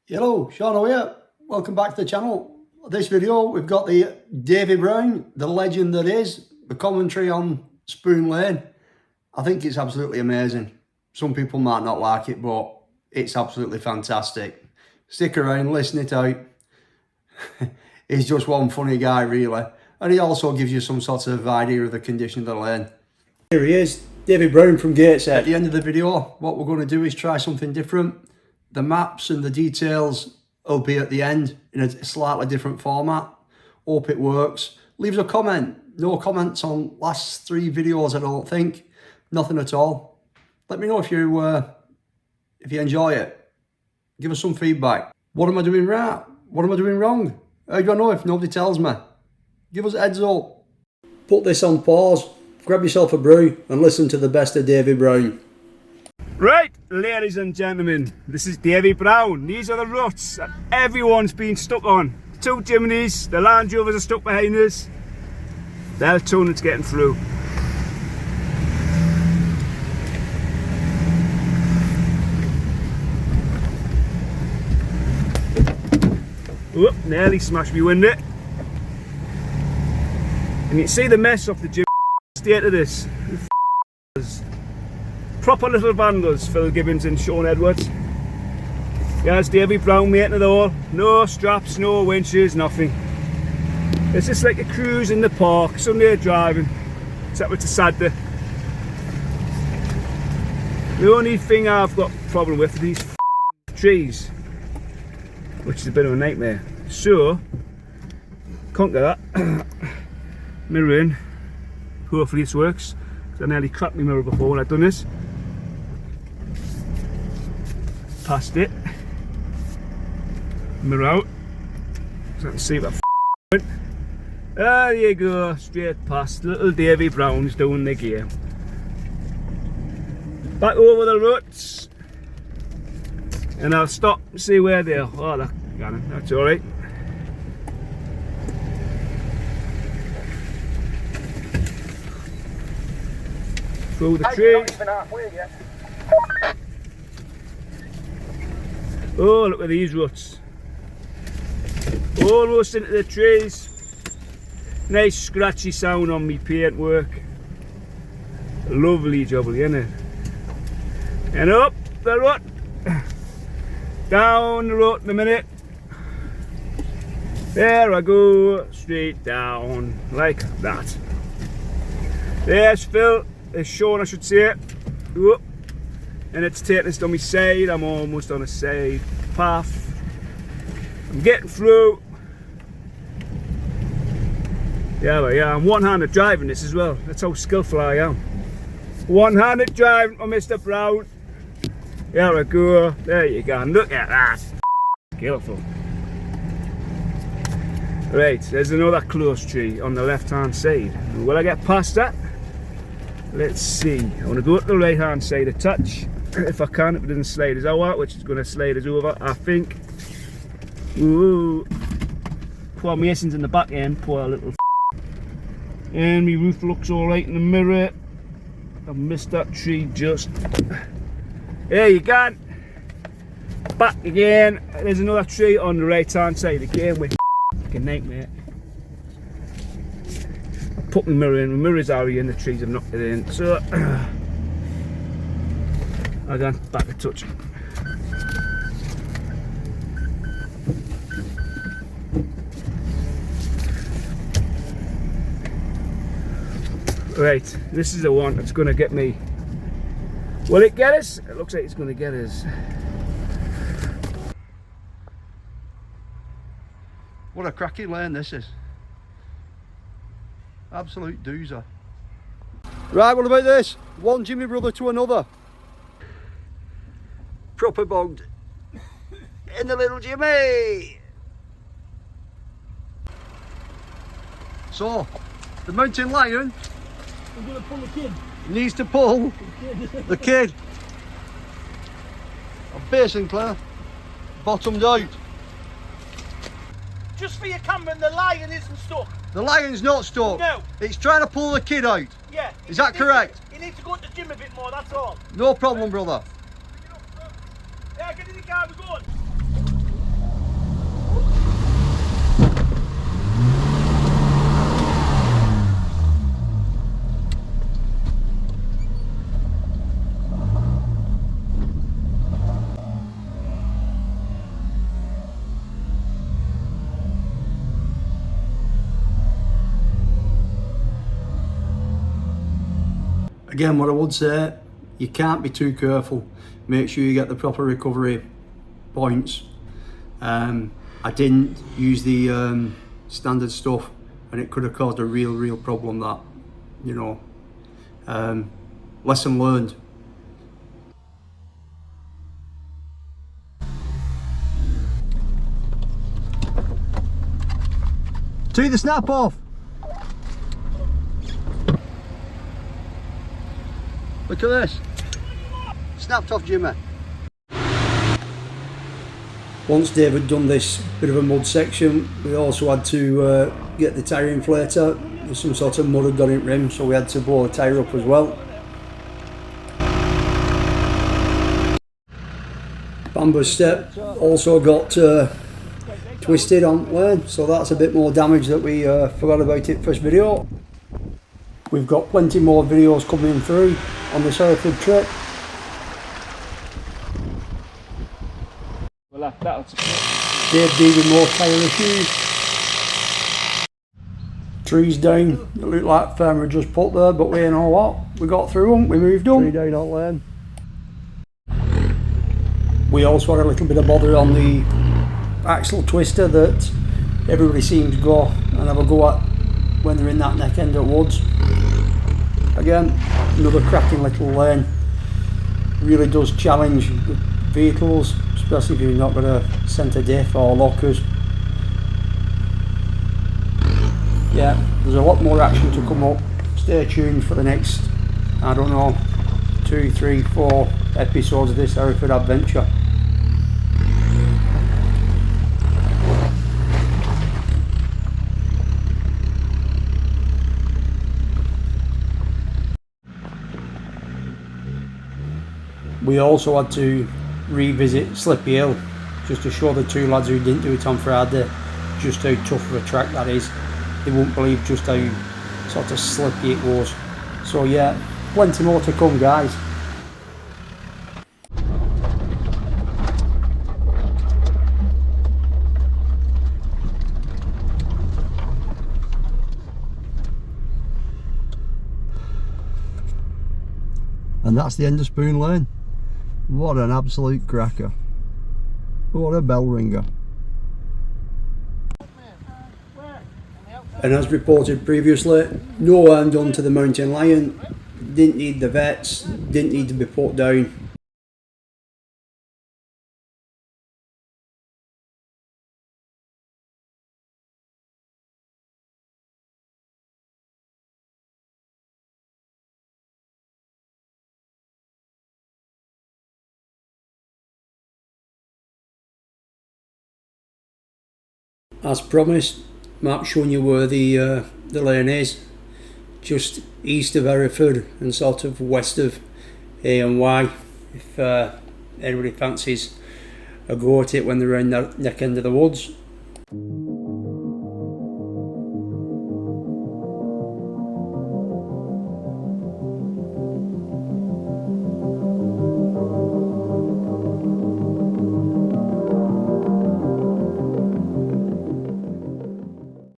Hello, Sean here. Welcome back to the channel. This video, we've got the Davy Brown, the legend that is, the commentary on Spoon Lane. I think it's absolutely amazing. Some people might not like it, but it's absolutely fantastic. Stick around, listen it out. He's just one funny guy, really. And he also gives you some sort of idea of the condition of the lane. Here he is, Davy Brown from Gateshead. At the end of the video, what we're going to do is try something different. The maps and the details will be at the end in a slightly different format. Hope it works. Leave us a comment. No comments on last 3 videos, I don't think. Nothing at all. Let me know if you enjoy it. Give us some feedback. What am I doing right? What am I doing wrong? How do I know if nobody tells me? Give us a heads up. Put this on pause, grab yourself a brew and listen to the best of Davy Brown. Right, ladies and gentlemen, this is Davy Brown. These are the ruts that everyone's been stuck on. 2 chimneys, the Land Rovers are stuck behind us. They're turning it's getting through. Whoop, nearly smashed me window. And you can see the mess of the gym state of this. Proper little vandals, Phil Gibbons and Sean Edwards. There's Davy Brown mating it all. No straps, no winches, nothing. It's just like a cruise in the park, Sunday driving, except it's a Saturday. The only thing I've got a problem with are these trees, which is a bit of a nightmare. So, conquer that. Mirror in. Hopefully this works, because I nearly cracked my mirror before when I'd done this. Past it, mirror out, so I can see what went. There you go, straight past. Little Davy Brown's doing the game. Back over the ruts, and I'll stop and see where they are. Oh, that's alright. Through the tree. Oh, look at these ruts. Almost into the trees. Nice scratchy sound on me paint work. Lovely jubbly, isn't it? And up the rut. Down the rut in a minute. There I go. Straight down. Like that. There's Phil. There's Sean, I should say. Whoop. And it's taking us on my side. I'm almost on a side path. I'm getting through. Yeah, I'm one-handed driving this as well. That's how skillful I am. One-handed driving for Mr. Brown. There we go. There you go. And look at that. Skillful. Right, there's another close tree on the left-hand side. Will I get past that? Let's see. I want to go up the right-hand side a touch. If I can, if it doesn't slide us out, which is going to slide us over, I think. Ooh. Poor Mason's in the back end, poor little and my roof looks alright in the mirror. I've missed that tree just. There you go. Back again. There's another tree on the right-hand side again with like a nightmare. I put my mirror in, my mirror's already in, the trees have knocked it in. So again, back a touch. Right, this is the one that's going to get me. Will it get us? It looks like it's going to get us. What a cracking lane this is. Absolute doozer. Right, what about this? One Jimmy brother to another. Proper bogged in the little Jimmy. So, the mountain lion needs to pull the kid. Basically, bottomed out. Just for your camera, the lion isn't stuck. The lion's not stuck. No. It's trying to pull the kid out. Yeah. Is that correct? You need to go to the gym a bit more, that's all. No problem, brother. Yeah, get in the car, we're going. Again, what I would say, you can't be too careful. Make sure you get the proper recovery points. I didn't use the standard stuff, and it could have caused a real problem, that, you know. Lesson learned. To the snap off. Look at this. Snapped off, Jimmy. Once Dave had done this bit of a mud section, we also had to get the tyre inflator. There's some sort of mud had got in rim, so we had to blow the tyre up as well. Bamboo step also got twisted on lane, so that's a bit more damage that we forgot about it first video. We've got plenty more videos coming through on this Hereford trip. Well, that'll Dave needed more tyre issues. Trees down, it looked like farmer had just put there, but we know what, we got through them, we moved them. Tree down on lane. We also had a little bit of bother on the axle twister that everybody seems to go and have a go at when they're in that neck end of woods. Again, another cracking little lane. Really does challenge the vehicles, especially if you've not got a centre diff or lockers. Yeah, there's a lot more action to come up. Stay tuned for the next, I don't know, 2, 3, 4 episodes of this Hereford adventure. We also had to revisit Slippy Hill just to show the two lads who didn't do it on Friday just how tough of a track that is. They won't believe just how sort of slippy it was. So yeah, plenty more to come, guys. And that's the end of Spoon Lane. What an absolute cracker. What a bell ringer. And as reported previously, no harm done to the mountain lion. Didn't need the vets, didn't need to be put down. As promised, map's showing you where the lane is, just east of Hereford and sort of west of A and Y, if anybody fancies a go at it when they're in the neck end of the woods.